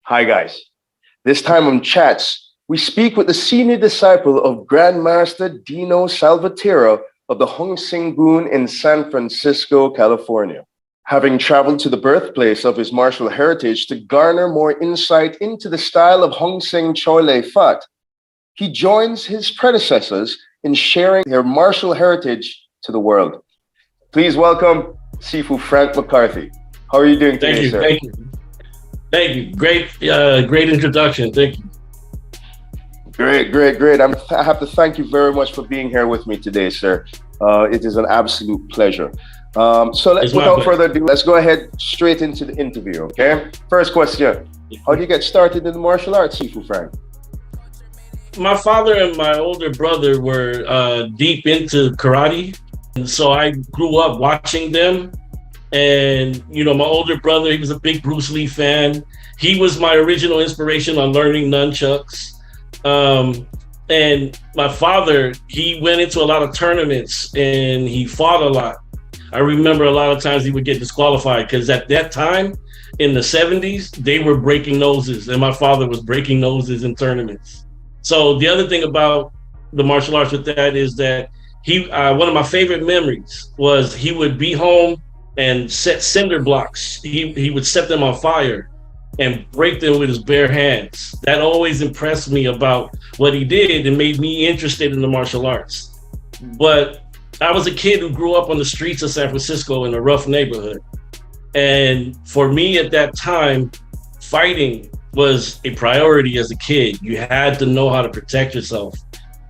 Hi, guys. This time on Chats, we speak with the senior disciple of Grandmaster Dino Salvatierra of the Hungsing Boon in San Francisco, California. Having traveled to the birthplace of his martial heritage to garner more insight into the style of Hungsing Choy Fut, he joins his predecessors in sharing their martial heritage to the world. Please welcome Sifu Frank McCarthy. How are you doing today, sir? Thank you. Great introduction. Thank you. Great. I have to thank you very much for being here with me today, sir. It is an absolute pleasure. Without further ado, let's go ahead straight into the interview, okay? First question. How do you get started in the martial arts, Sifu Frank? My father and my older brother were deep into karate. And so I grew up watching them. And, my older brother, he was a big Bruce Lee fan. He was my original inspiration on learning nunchucks. And my father, he went into a lot of tournaments and he fought a lot. I remember a lot of times he would get disqualified because at that time in the 70s, they were breaking noses and my father was breaking noses in tournaments. So the other thing about the martial arts with that is that one of my favorite memories was he would be home and set cinder blocks. He would set them on fire and break them with his bare hands. That always impressed me about what he did and made me interested in the martial arts. But I was a kid who grew up on the streets of San Francisco in a rough neighborhood. And for me at that time, fighting was a priority as a kid. You had to know how to protect yourself.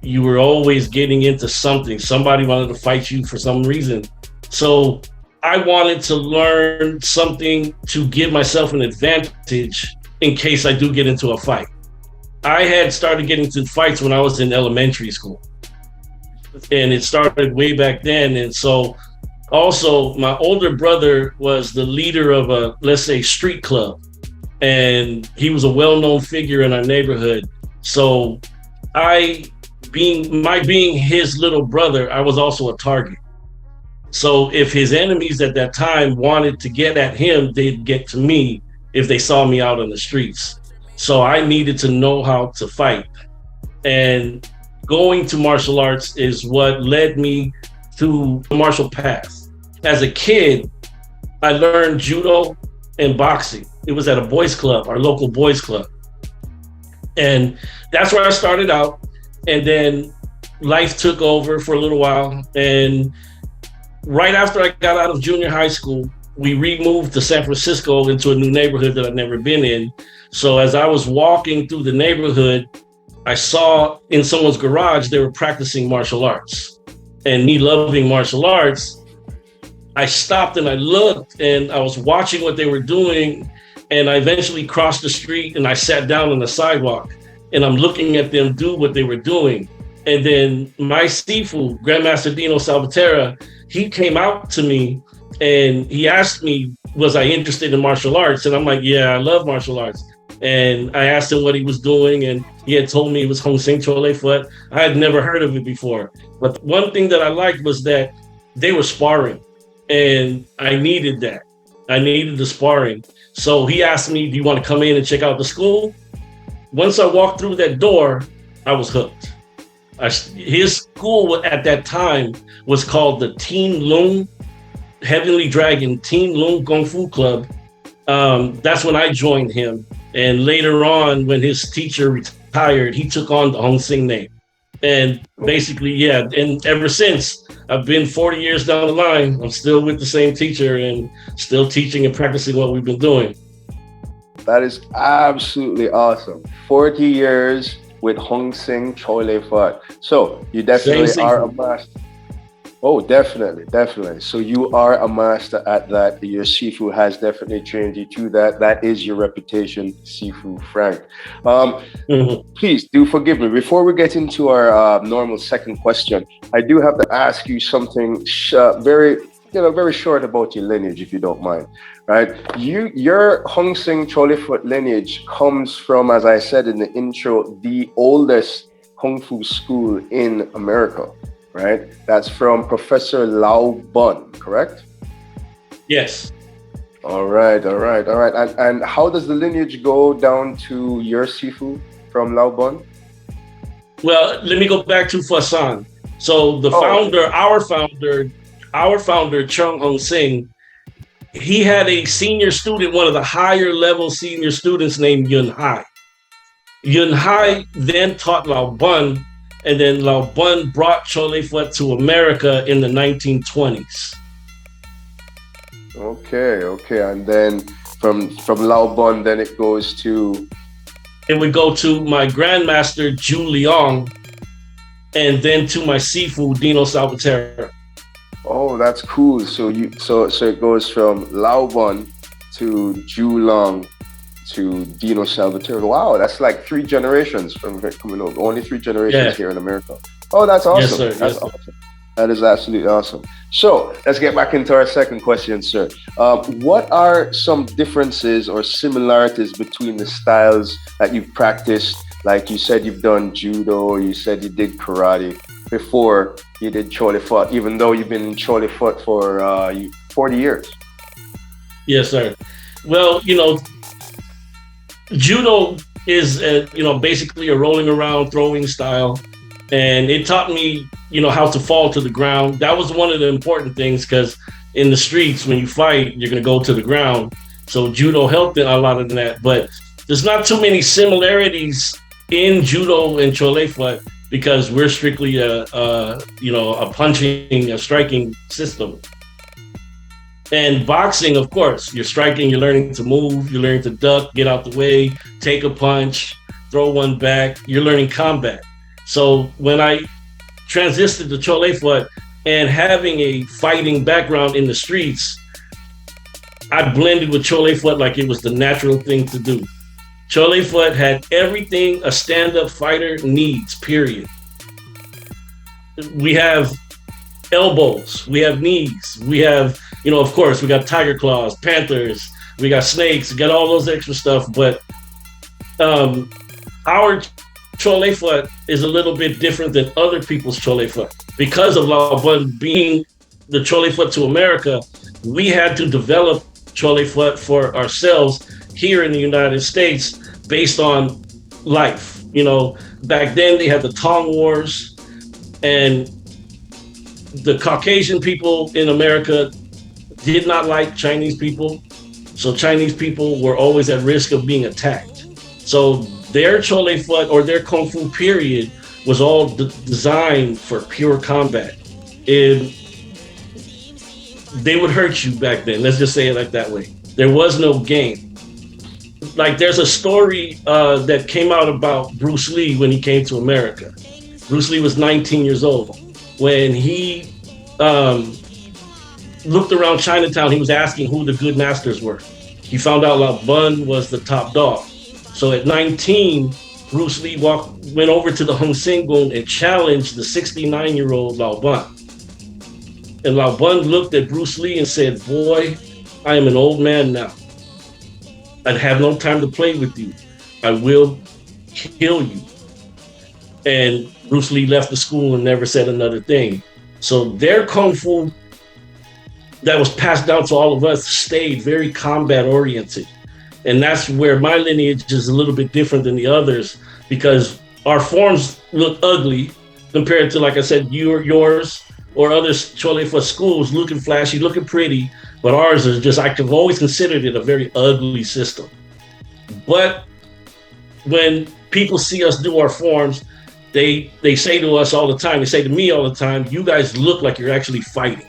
You were always getting into something. Somebody wanted to fight you for some reason. So I wanted to learn something to give myself an advantage in case I do get into a fight. I had started getting into fights when I was in elementary school. And it started way back then. And so also my older brother was the leader of a, let's say, street club. And he was a well-known figure in our neighborhood. So being his little brother, I was also a target. So if his enemies at that time wanted to get at him, they'd get to me if they saw me out on the streets. So I needed to know how to fight. And going to martial arts is what led me to the martial path. As a kid, I learned judo and boxing. It was at a boys club, our local boys club. And that's where I started out. And then life took over for a little while. And right after I got out of junior high school, we removed to San Francisco into a new neighborhood that I'd never been in. So as I was walking through the neighborhood, I saw in someone's garage, they were practicing martial arts. And me loving martial arts, I stopped and I looked and I was watching what they were doing. And I eventually crossed the street and I sat down on the sidewalk and I'm looking at them do what they were doing. And then my Sifu, Grandmaster Dino Salvatierra, he came out to me and he asked me, was I interested in martial arts? And I'm like, yeah, I love martial arts. And I asked him what he was doing and he had told me it was Hungsing Choy Fut. I had never heard of it before. But one thing that I liked was that they were sparring and I needed that. I needed the sparring. So he asked me, do you want to come in and check out the school? Once I walked through that door, I was hooked. His school at that time was called the Teen Lung Heavenly Dragon Teen Lung Kung Fu Club. That's when I joined him. And later on, when his teacher retired, he took on the Hungsing name. And basically, and ever since, I've been 40 years down the line, I'm still with the same teacher and still teaching and practicing what we've been doing. That is absolutely awesome. 40 years with Hungsing Choy Fut. So you definitely are a master. Oh, definitely. So you are a master at that. Your Sifu has definitely trained you to that. That is your reputation, Sifu Frank. Please do forgive me. Before we get into our normal second question, I do have to ask you something very short about your lineage, if you don't mind. Right? Your Hungsing Choy Fut lineage comes from, as I said in the intro, the oldest Kung Fu school in America. Right? That's from Professor Lao Bun, correct? Yes. All right, all right, all right. And how does the lineage go down to your Sifu from Laobon? Well, let me go back to Fasan. So the Oh, okay. founder, our founder, Chung Hong Sing, he had a senior student, one of the higher level senior students named Yun Hai. Yun Right. Hai then taught Lao Bun, and then Lao Bun brought Chole Phut to America in the 1920s. Okay, okay. And then from Laobon, then it goes to. It would go to my grandmaster, Ju Liang, and then to my Sifu, Dino Salvatore. Oh, that's cool. So it goes from Laobon to Julong to Dino Salvatore. Wow, that's like three generations from coming over. Only three generations Yeah. here in America. Oh, that's Yes, awesome. sir. That's Yes, sir. awesome. That is absolutely awesome. So let's get back into our second question, sir. What are some differences or similarities between the styles that you've practiced? Like you said, you've done judo. You said you did karate before you did Chole Phut, even though you've been in Chole Phut for 40 years. Yes, sir. Well, judo is basically a rolling around throwing style, and it taught me how to fall to the ground. That was one of the important things, because in the streets when you fight you're going to go to the ground, so judo helped a lot of that. But there's not too many similarities in judo and Chole Phut, because we're strictly a punching, a striking system. And boxing, of course, you're striking, you're learning to move, you're learning to duck, get out the way, take a punch, throw one back. You're learning combat. So when I transitioned to Chole Phut and having a fighting background in the streets, I blended with Chole Phut like it was the natural thing to do. Chole Phut had everything a stand-up fighter needs, period. We have elbows, we have knees, we have, of course, we got tiger claws, panthers, we got snakes, we got all those extra stuff. But our Chole Phut is a little bit different than other people's Chole Phut. Because of Lao Bun being the Chole Phut to America, we had to develop Chole Phut for ourselves here in the United States based on life. Back then they had the Tong Wars, and the Caucasian people in America did not like Chinese people. So Chinese people were always at risk of being attacked. So their Chole Phut, or their Kung Fu period, was all designed for pure combat. And they would hurt you back then. Let's just say it like that way. There was no game. Like, there's a story that came out about Bruce Lee when he came to America. Bruce Lee was 19 years old. When he looked around Chinatown, he was asking who the good masters were. He found out Lao Bun was the top dog. So at 19, Bruce Lee went over to the hungsing and challenged the 69-year-old Lao Bun. And Lao Bun looked at Bruce Lee and said, "Boy, I am an old man now. I have no time to play with you. I will kill you." And Bruce Lee left the school and never said another thing. So their Kung Fu that was passed down to all of us stayed very combat oriented. And that's where my lineage is a little bit different than the others, because our forms look ugly compared to, like I said, yours or other Chole Phut schools, looking flashy, looking pretty. But ours is just, I've always considered it a very ugly system. But when people see us do our forms, they say to us all the time, they say to me all the time, "You guys look like you're actually fighting."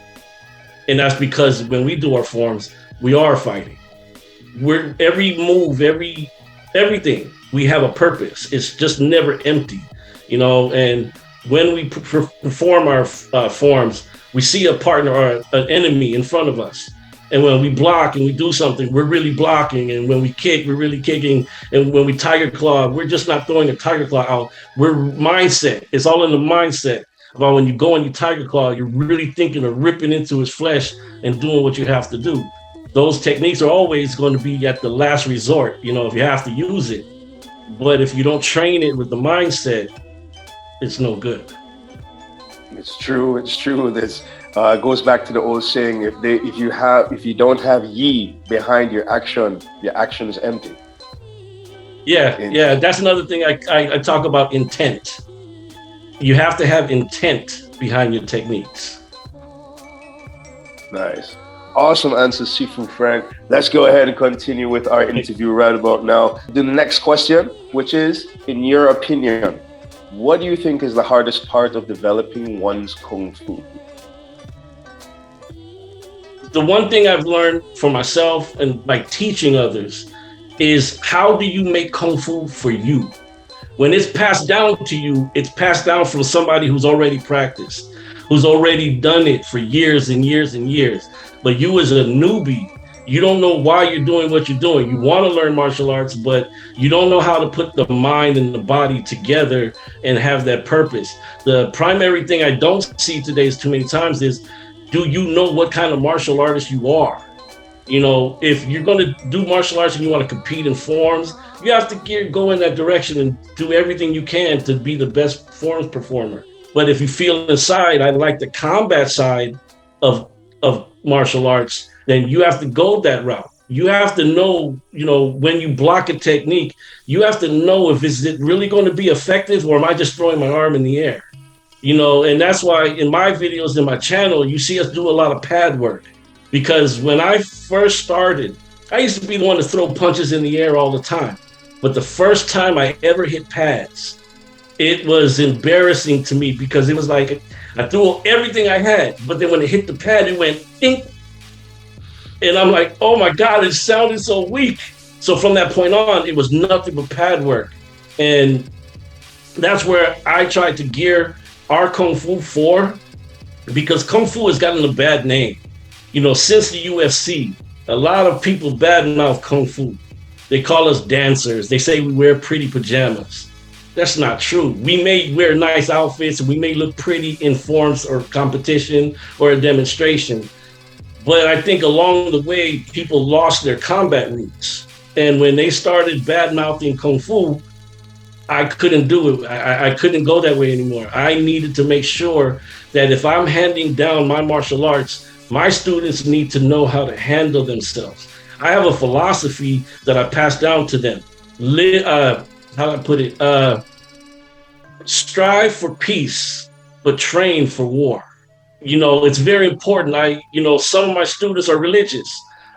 And that's because when we do our forms, we are fighting. We're every move, everything, we have a purpose. It's just never empty, and when we perform our forms, we see a partner or an enemy in front of us. And when we block and we do something, we're really blocking. And when we kick, we're really kicking. And when we tiger claw, we're just not throwing a tiger claw out. We're mindset. It's all in the mindset about when you go and you tiger claw, you're really thinking of ripping into his flesh and doing what you have to do. Those techniques are always going to be at the last resort, if you have to use it. But if you don't train it with the mindset, it's no good. It's true. It's true. It goes back to the old saying: if you don't have ye behind your action is empty. Yeah, yeah. That's another thing I talk about intent. You have to have intent behind your techniques. Nice. Awesome answer, Sifu Frank. Let's go ahead and continue with our interview right about now. The next question, which is, in your opinion, what do you think is the hardest part of developing one's Kung Fu? The one thing I've learned for myself and like teaching others is how do you make Kung Fu for you? When it's passed down to you, it's passed down from somebody who's already practiced, who's already done it for years and years and years. But you as a newbie, you don't know why you're doing what you're doing. You want to learn martial arts, but you don't know how to put the mind and the body together and have that purpose. The primary thing I don't see today is too many times is, do you know what kind of martial artist you are? You know, if you're going to do martial arts and you want to compete in forms, you have to go in that direction and do everything you can to be the best forms performer. But if you feel inside, I like the combat side of martial arts, then you have to go that route. You have to know, when you block a technique, you have to know if is it really going to be effective or am I just throwing my arm in the air? And that's why in my videos, in my channel, you see us do a lot of pad work. Because when I first started, I used to be the one to throw punches in the air all the time. But the first time I ever hit pads, it was embarrassing to me because it was like I threw everything I had, but then when it hit the pad, it went ding. And I'm like, oh my God, it sounded so weak. So from that point on, it was nothing but pad work. And that's where I tried to gear our Kung Fu for, because Kung Fu has gotten a bad name. Since the UFC, a lot of people badmouth Kung Fu. They call us dancers. They say we wear pretty pajamas. That's not true. We may wear nice outfits and we may look pretty in forms or competition or a demonstration. But I think along the way, people lost their combat roots. And when they started badmouthing Kung Fu, I couldn't do it. I couldn't go that way anymore. I needed to make sure that if I'm handing down my martial arts, my students need to know how to handle themselves. I have a philosophy that I pass down to them. How do I put it? Strive for peace, but train for war. It's very important. Some of my students are religious.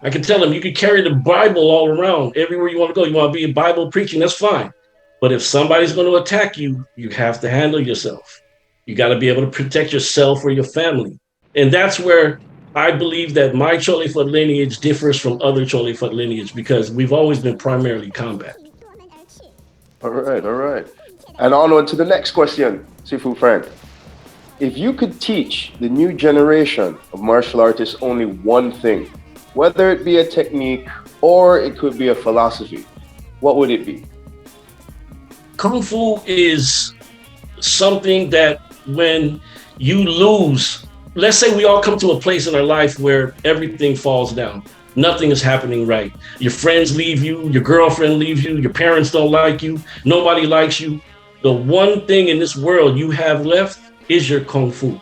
I can tell them you can carry the Bible all around everywhere you want to go. You want to be a Bible preaching, that's fine. But if somebody's going to attack you, you have to handle yourself. You got to be able to protect yourself or your family. And that's where I believe that my Choy Fut lineage differs from other Choy Fut lineage because we've always been primarily combat. All right. And onward to the next question, Sifu Frank. If you could teach the new generation of martial artists only one thing, whether it be a technique or it could be a philosophy, what would it be? Kung Fu is something that when you lose, let's say we all come to a place in our life where everything falls down. Nothing is happening right. Your friends leave you, your girlfriend leaves you, your parents don't like you, nobody likes you. The one thing in this world you have left is your Kung Fu.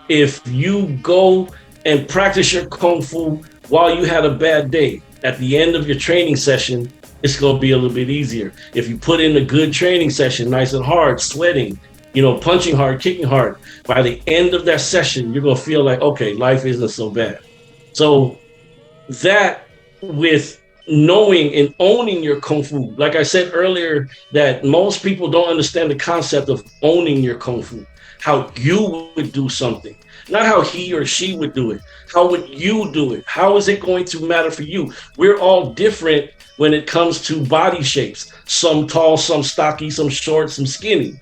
If you go and practice your Kung Fu while you had a bad day, at the end of your training session, it's going to be a little bit easier. If you put in a good training session, nice and hard, sweating, punching hard, kicking hard, by the end of that session, you're going to feel like, okay, life isn't so bad. So that with knowing and owning your Kung Fu, like I said earlier, that most people don't understand the concept of owning your Kung Fu, how you would do something, not how he or she would do it. How would you do it? How is it going to matter for you? We're all different when it comes to body shapes. Some tall, some stocky, some short, some skinny.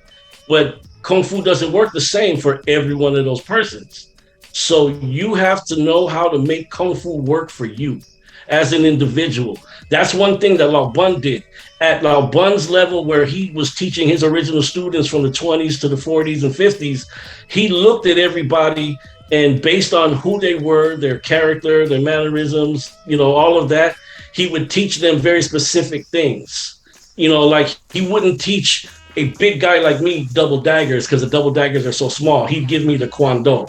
But Kung Fu doesn't work the same for every one of those persons. So you have to know how to make Kung Fu work for you as an individual. That's one thing that Lao Bun did. At Lao Bun's level, where he was teaching his original students from the 20s to the 40s and 50s, he looked at everybody and based on who they were, their character, their mannerisms, all of that, he would teach them very specific things. Like he wouldn't teach a big guy like me double daggers because the double daggers are so small. He'd give me the Kwon Do.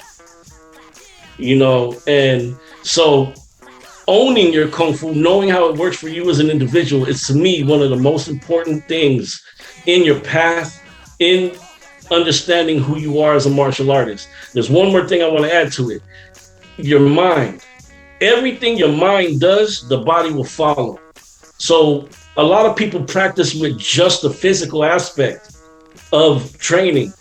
And so owning your kung fu, knowing how it works for you as an individual, is to me one of the most important things in your path, in understanding who you are as a martial artist. There's one more thing I want to add to it. Your mind. Everything your mind does, the body will follow. So a lot of people practice with just the physical aspect of training.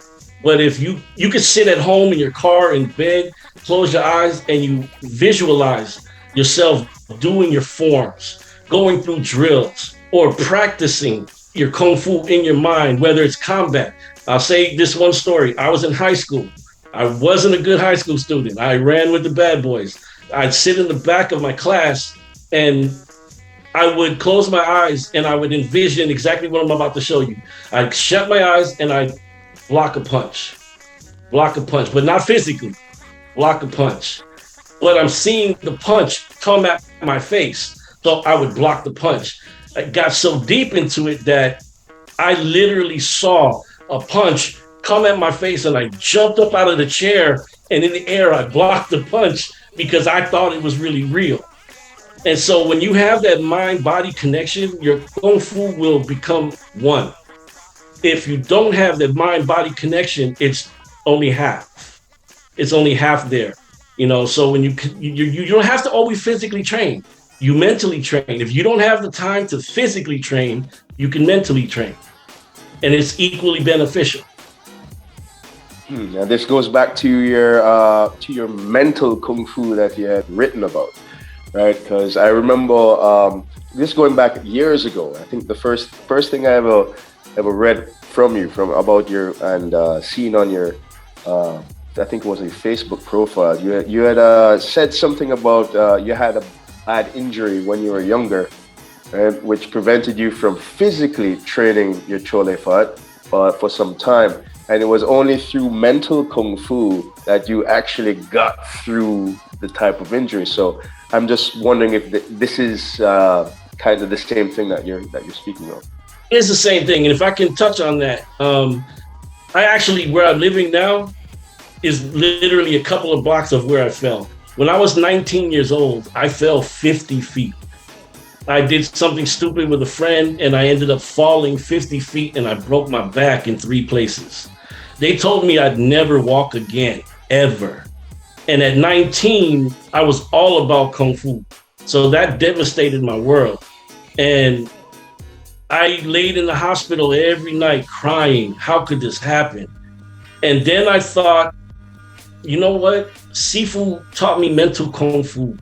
But if you could sit at home in your car, in bed, close your eyes, and you visualize yourself doing your forms, going through drills, or practicing your kung fu in your mind, whether it's combat. I'll say this one story. I was in high school. I wasn't a good high school student. I ran with the bad boys. I'd sit in the back of my class and I would close my eyes and I would envision exactly what I'm about to show you. I'd shut my eyes and I'd block a punch, but not physically, block a punch. But I'm seeing the punch come at my face. So I would block the punch. I got so deep into it that I literally saw a punch come at my face and I jumped up out of the chair and in the air, I blocked the punch because I thought it was really real. And so when you have that mind-body connection, your kung fu will become one. If you don't have that mind-body connection, it's only half. It's only half there. So when you don't have to always physically train. You mentally train. If you don't have the time to physically train, you can mentally train. And it's equally beneficial. Now this goes back to your mental kung fu that you had written about, right? Because I remember this going back years ago. I think the first thing I ever read from about your and seen on your I think it was a Facebook profile. You had said something about you had a bad injury when you were younger, right, which prevented you from physically training your Choy Fut for some time. And it was only through mental kung fu that you actually got through the type of injury. So I'm just wondering if this is kind of the same thing that you're speaking of. It's the same thing. And if I can touch on that, I actually, where I'm living now is literally a couple of blocks of where I fell. When I was 19 years old, I fell 50 feet. I did something stupid with a friend and I ended up falling 50 feet and I broke my back in 3 places. They told me I'd never walk again, ever. And at 19, I was all about Kung Fu. So that devastated my world. And I laid in the hospital every night crying, how could this happen? And then I thought, you know what? Sifu taught me mental Kung Fu.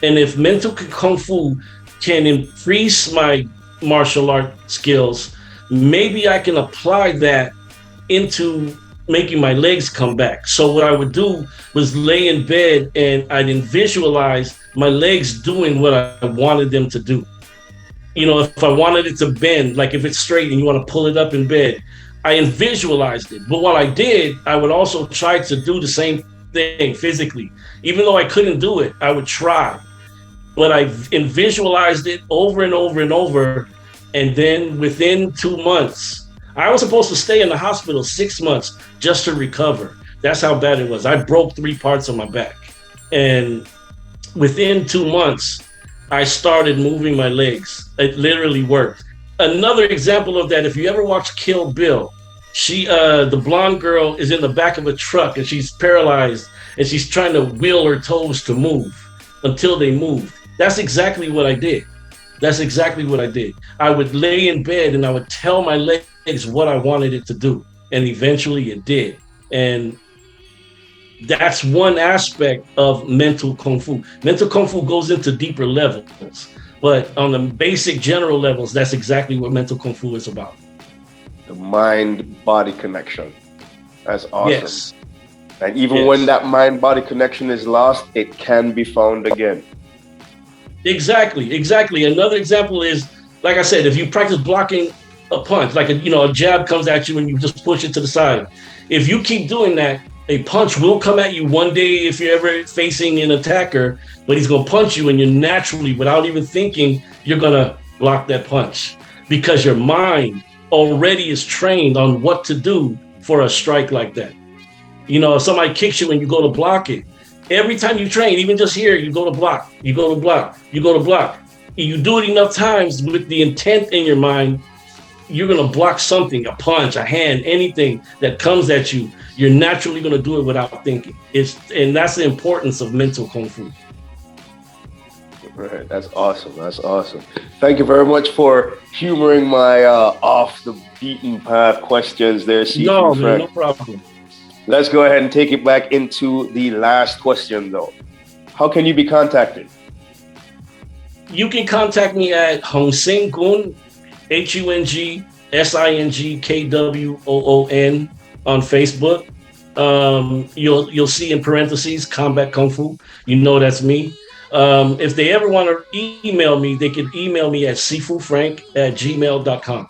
And if mental Kung Fu can increase my martial art skills, maybe I can apply that into making my legs come back. So what I would do was lay in bed and I'd visualize my legs doing what I wanted them to do. If I wanted it to bend, like if it's straight and you want to pull it up in bed, I visualized it. But while I did, I would also try to do the same thing physically. Even though I couldn't do it, I would try. But I visualized it over and over and over. And then within 2 months, I was supposed to stay in the hospital 6 months just to recover. That's how bad it was. I broke 3 parts of my back. And within 2 months, I started moving my legs. It literally worked. Another example of that, if you ever watch Kill Bill, the blonde girl is in the back of a truck and she's paralyzed and she's trying to wheel her toes to move until they move. That's exactly what I did. I would lay in bed and I would tell my legs what I wanted it to do. And eventually it did. And that's one aspect of mental Kung Fu. Mental Kung Fu goes into deeper levels. But on the basic general levels, that's exactly what mental Kung Fu is about. The mind-body connection. That's awesome. Yes. And even when that mind-body connection is lost, it can be found again. Exactly. Another example is, like I said, if you practice blocking a punch, like a jab comes at you and you just push it to the side. If you keep doing that, a punch will come at you one day if you're ever facing an attacker, but he's going to punch you and you're naturally, without even thinking, you're going to block that punch because your mind already is trained on what to do for a strike like that. If somebody kicks you and you go to block it Every time you train, even just here, you go to block, you go to block, you go to block. You do it enough times with the intent in your mind, you're going to block something, a punch, a hand, anything that comes at you. You're naturally going to do it without thinking. And that's the importance of mental Kung Fu. Right, that's awesome. That's awesome. Thank you very much for humoring my off the beaten path questions there, Sifu Frank. No problem. Let's go ahead and take it back into the last question, though. How can you be contacted? You can contact me at Hungsing Gun, HUNGSINGKWOON on Facebook. You'll see in parentheses Combat Kung Fu. You know that's me. If they ever want to email me, they can email me at sifufrank@gmail.com.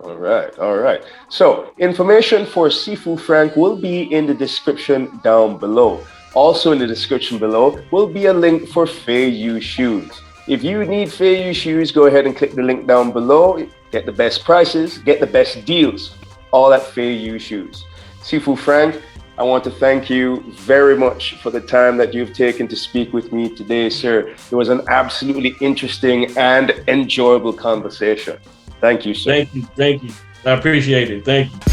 All right. So information for Sifu Frank will be in the description down below. Also in the description below will be a link for Fei Yu shoes. If you need Fei Yu shoes, go ahead and click the link down below. Get the best prices, get the best deals, all at Fei Yu shoes. Sifu Frank, I want to thank you very much for the time that you've taken to speak with me today, sir. It was an absolutely interesting and enjoyable conversation. Thank you, sir. Thank you. I appreciate it. Thank you.